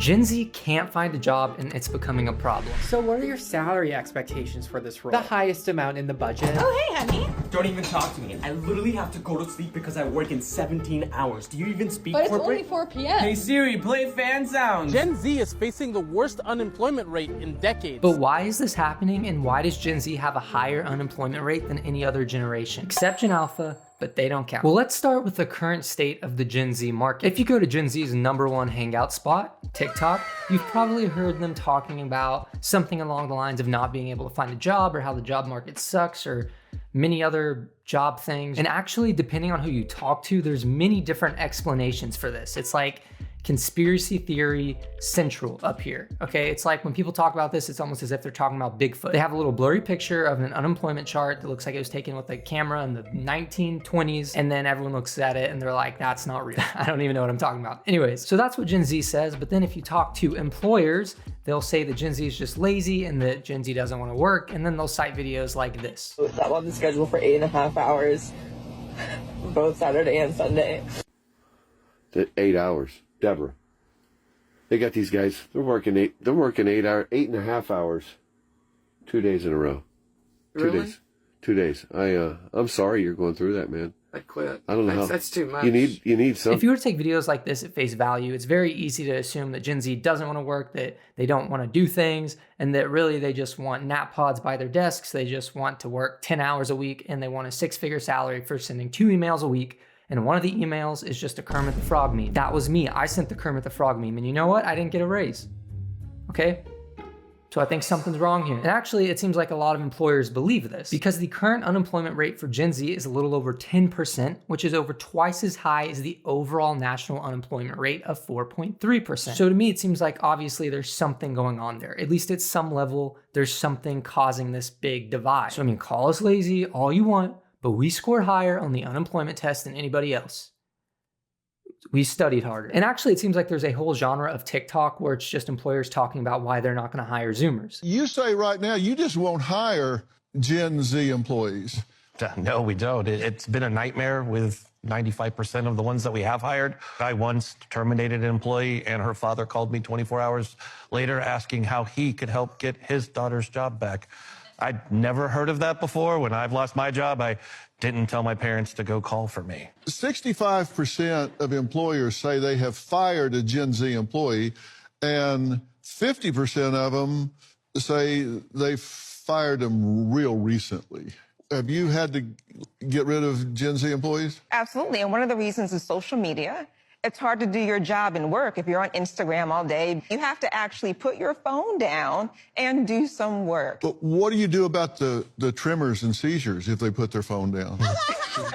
Gen Z can't find a job and it's becoming a problem. So what are your salary expectations for this role? The highest amount in the budget. Oh, hey, honey. Don't even talk to me. I literally have to go to sleep because I work in 17 hours. Do you even speak But it's corporate? only 4 p.m. Hey Siri, play fan sounds. Gen Z is facing the worst unemployment rate in decades. But why is this happening, and why does Gen Z have a higher unemployment rate than any other generation? Except Gen Alpha, but they don't count. Well, let's start with the current state of the Gen Z market. If you go to Gen Z's #1 hangout spot, TikTok, you've probably heard them talking about something along the lines of not being able to find a job, or how the job market sucks, or many other job things. And actually, depending on who you talk to, there's many different explanations for this. It's like conspiracy theory central up here, okay? It's like when people talk about this, it's almost as if they're talking about Bigfoot. They have a little blurry picture of an unemployment chart that looks like it was taken with a camera in the 1920s, and then everyone looks at it and they're like, that's not real. I don't even know what I'm talking about. Anyways, so that's what Gen Z says, but then if you talk to employers, they'll say that Gen Z is just lazy and that Gen Z doesn't want to work, and then they'll cite videos like this. I'm on the schedule for 8.5 hours, both Saturday and Sunday. 8 hours. Deborah, they got these guys. They're working 8.5 hours, 2 days in a row. Really? 2 days. I'm sorry you're going through that, man. I'd quit. I don't know. That's too much. You need some. If you were to take videos like this at face value, it's very easy to assume that Gen Z doesn't want to work, that they don't want to do things, and that really they just want nap pods by their desks. They just want to work 10 hours a week, and they want a 6-figure salary for sending 2 emails a week. And one of the emails is just a Kermit the Frog meme. That was me. I sent the Kermit the Frog meme, and you know what? I didn't get a raise. Okay? So I think something's wrong here. And actually, it seems like a lot of employers believe this, because the current unemployment rate for Gen Z is a little over 10%, which is over twice as high as the overall national unemployment rate of 4.3%. So to me, it seems like obviously there's something going on there. At least at some level, there's something causing this big divide. So I mean, call us lazy all you want, but we scored higher on the unemployment test than anybody else. We studied harder. And actually, it seems like there's a whole genre of TikTok where it's just employers talking about why they're not going to hire Zoomers. You say right now you just won't hire Gen Z employees. No, we don't. It's been a nightmare with 95% of the ones that we have hired. I once terminated an employee, and her father called me 24 hours later asking how he could help get his daughter's job back. I'd never heard of that before. When I've lost my job, I didn't tell my parents to go call for me. 65% of employers say they have fired a Gen Z employee, and 50% of them say they fired them real recently. Have you had to get rid of Gen Z employees? Absolutely, and one of the reasons is social media. It's hard to do your job and work if you're on Instagram all day. You have to actually put your phone down and do some work. But what do you do about the tremors and seizures if they put their phone down?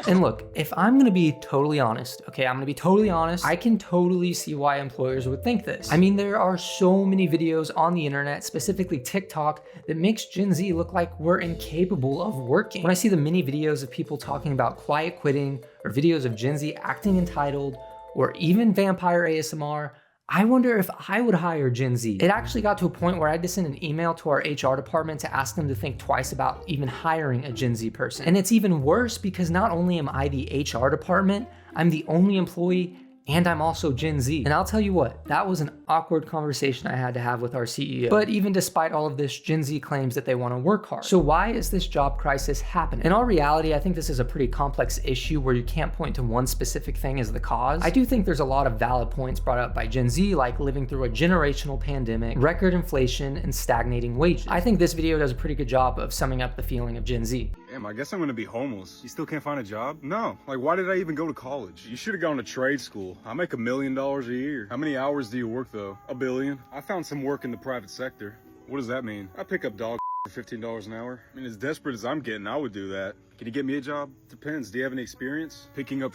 And look, if I'm going to be totally honest, okay, I'm going to be totally honest, I can totally see why employers would think this. I mean, there are so many videos on the internet, specifically TikTok, that makes Gen Z look like we're incapable of working. When I see the many videos of people talking about quiet quitting, or videos of Gen Z acting entitled, or even vampire ASMR, I wonder if I would hire Gen Z. It actually got to a point where I had to send an email to our HR department to ask them to think twice about even hiring a Gen Z person. And it's even worse because not only am I the HR department, I'm the only employee, and I'm also Gen Z. And I'll tell you what, that was an awkward conversation I had to have with our CEO. But even despite all of this, Gen Z claims that they want to work hard. So why is this job crisis happening? In all reality, I think this is a pretty complex issue where you can't point to one specific thing as the cause. I do think there's a lot of valid points brought up by Gen Z, like living through a generational pandemic, record inflation, and stagnating wages. I think this video does a pretty good job of summing up the feeling of Gen Z. Damn, I guess I'm gonna be homeless. You still can't find a job? No. Like, why did I even go to college? You should have gone to trade school. I make $1 million a year. How many hours do you work though? 1 billion. I found some work in the private sector. What does that mean? I pick up dog for $15 an hour. I mean, as desperate as I'm getting, I would do that. Can you get me a job? Depends. Do you have any experience picking up?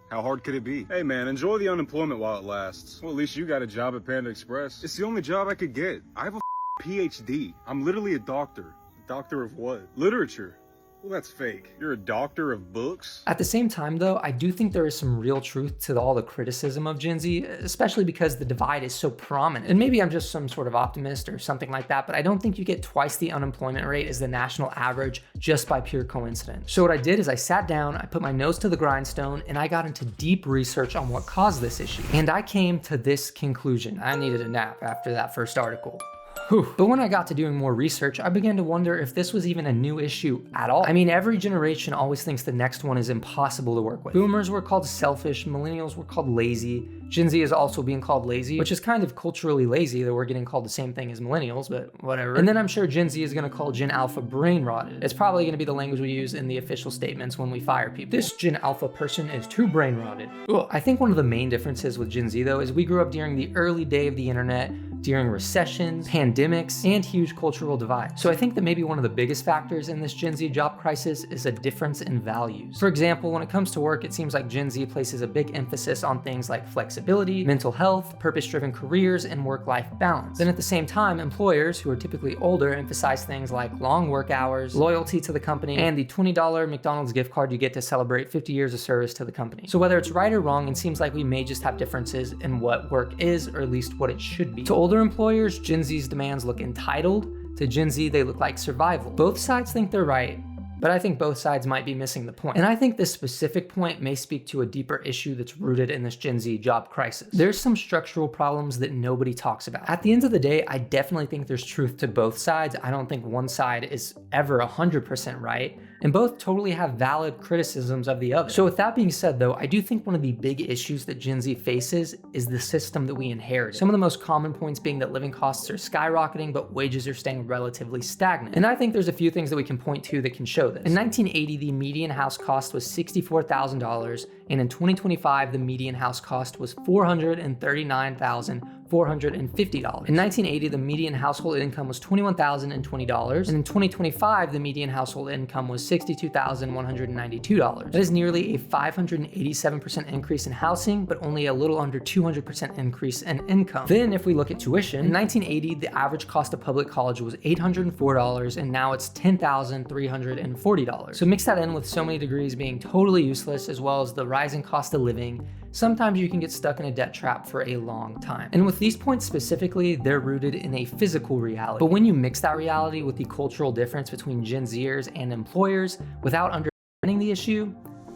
How hard could it be? Hey man, enjoy the unemployment while it lasts. Well, at least you got a job at Panda Express. It's the only job I could get. I have a PhD. I'm literally a doctor. Doctor of what? Literature. Well, that's fake. You're a doctor of books? At the same time though, I do think there is some real truth to all the criticism of Gen Z, especially because the divide is so prominent. And maybe I'm just some sort of optimist or something like that, but I don't think you get twice the unemployment rate as the national average just by pure coincidence. So what I did is I sat down, I put my nose to the grindstone, and I got into deep research on what caused this issue. And I came to this conclusion. I needed a nap after that first article. But when I got to doing more research, I began to wonder if this was even a new issue at all. I mean, every generation always thinks the next one is impossible to work with. Boomers were called selfish, millennials were called lazy, Gen Z is also being called lazy, which is kind of culturally lazy that we're getting called the same thing as millennials, but whatever. And then I'm sure Gen Z is gonna call Gen Alpha brain rotted. It's probably gonna be the language we use in the official statements when we fire people. This Gen Alpha person is too brain rotted. Ugh. I think one of the main differences with Gen Z though is we grew up during the early day of the internet, during recessions, pandemics, and huge cultural divides. So I think that maybe one of the biggest factors in this Gen Z job crisis is a difference in values. For example, when it comes to work, it seems like Gen Z places a big emphasis on things like flexibility, mental health, purpose-driven careers, and work-life balance. Then at the same time, employers who are typically older emphasize things like long work hours, loyalty to the company, and the $20 McDonald's gift card you get to celebrate 50 years of service to the company. So whether it's right or wrong, it seems like we may just have differences in what work is, or at least what it should be. To older employers, Gen Z's demands look entitled. To Gen Z, they look like survival. Both sides think they're right, but I think both sides might be missing the point. And I think this specific point may speak to a deeper issue that's rooted in this Gen Z job crisis. There's some structural problems that nobody talks about. At the end of the day, I definitely think there's truth to both sides. I don't think one side is ever 100% right, and both totally have valid criticisms of the other. So with that being said though, I do think one of the big issues that Gen Z faces is the system that we inherited. Some of the most common points being that living costs are skyrocketing, but wages are staying relatively stagnant. And I think there's a few things that we can point to that can show this. In 1980, the median house cost was $64,000, and in 2025, the median house cost was $439,450. In 1980, the median household income was $21,020, and in 2025, the median household income was $62,192. That is nearly a 587% increase in housing, but only a little under 200% increase in income. Then if we look at tuition, in 1980, the average cost of public college was $804, and now it's $10,340. So mix that in with so many degrees being totally useless, as well as the rising cost of living, sometimes you can get stuck in a debt trap for a long time. And with these points specifically, they're rooted in a physical reality. But when you mix that reality with the cultural difference between Gen Zers and employers without understanding the issue,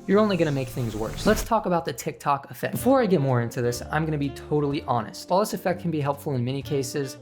you're only gonna make things worse. Let's talk about the TikTok effect. Before I get more into this, I'm gonna be totally honest. While this effect can be helpful in many cases,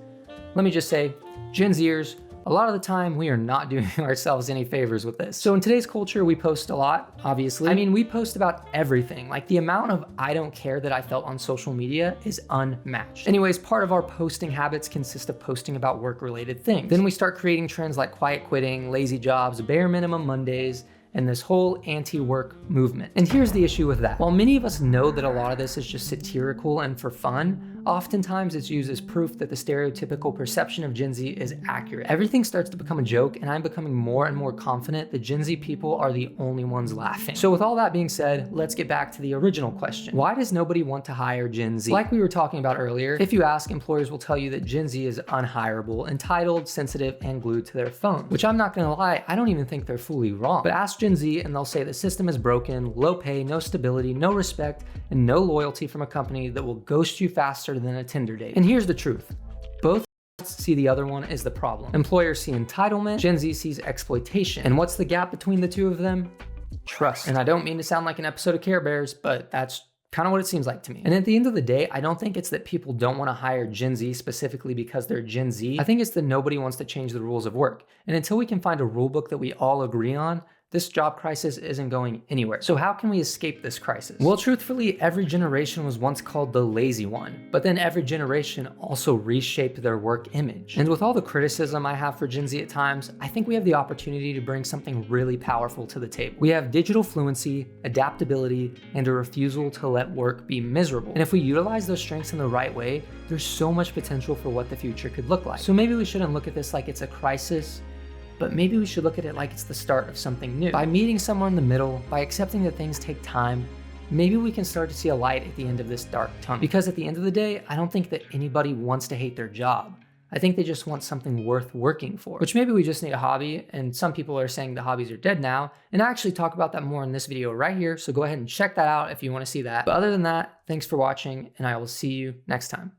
let me just say, Gen Zers, a lot of the time, we are not doing ourselves any favors with this. So in today's culture, we post a lot, obviously. I mean, we post about everything. Like the amount of I don't care that I felt on social media is unmatched. Anyways, part of our posting habits consist of posting about work-related things. Then we start creating trends like quiet quitting, lazy jobs, bare minimum Mondays, and this whole anti-work movement. And here's the issue with that. While many of us know that a lot of this is just satirical and for fun, oftentimes it's used as proof that the stereotypical perception of Gen Z is accurate. Everything starts to become a joke, and I'm becoming more and more confident that Gen Z people are the only ones laughing. So with all that being said, let's get back to the original question. Why does nobody want to hire Gen Z? Like we were talking about earlier, if you ask, employers will tell you that Gen Z is unhirable, entitled, sensitive, and glued to their phone. Which I'm not gonna lie, I don't even think they're fully wrong. But ask Gen Z and they'll say the system is broken, low pay, no stability, no respect, and no loyalty from a company that will ghost you faster than a Tinder date. And here's the truth. Both see the other one is the problem. Employers see entitlement, Gen Z sees exploitation. And what's the gap between the two of them? Trust. And I don't mean to sound like an episode of Care Bears, but that's kind of what it seems like to me. And at the end of the day, I don't think it's that people don't want to hire Gen Z specifically because they're Gen Z. I think it's that nobody wants to change the rules of work. And until we can find a rule book that we all agree on, this job crisis isn't going anywhere. So how can we escape this crisis? Well, truthfully, every generation was once called the lazy one, but then every generation also reshaped their work image. And with all the criticism I have for Gen Z at times, I think we have the opportunity to bring something really powerful to the table. We have digital fluency, adaptability, and a refusal to let work be miserable. And if we utilize those strengths in the right way, there's so much potential for what the future could look like. So maybe we shouldn't look at this like it's a crisis, but maybe we should look at it like it's the start of something new. By meeting somewhere in the middle, by accepting that things take time, maybe we can start to see a light at the end of this dark tunnel. Because at the end of the day, I don't think that anybody wants to hate their job. I think they just want something worth working for, which maybe we just need a hobby. And some people are saying the hobbies are dead now. And I actually talk about that more in this video right here. So go ahead and check that out if you want to see that. But other than that, thanks for watching and I will see you next time.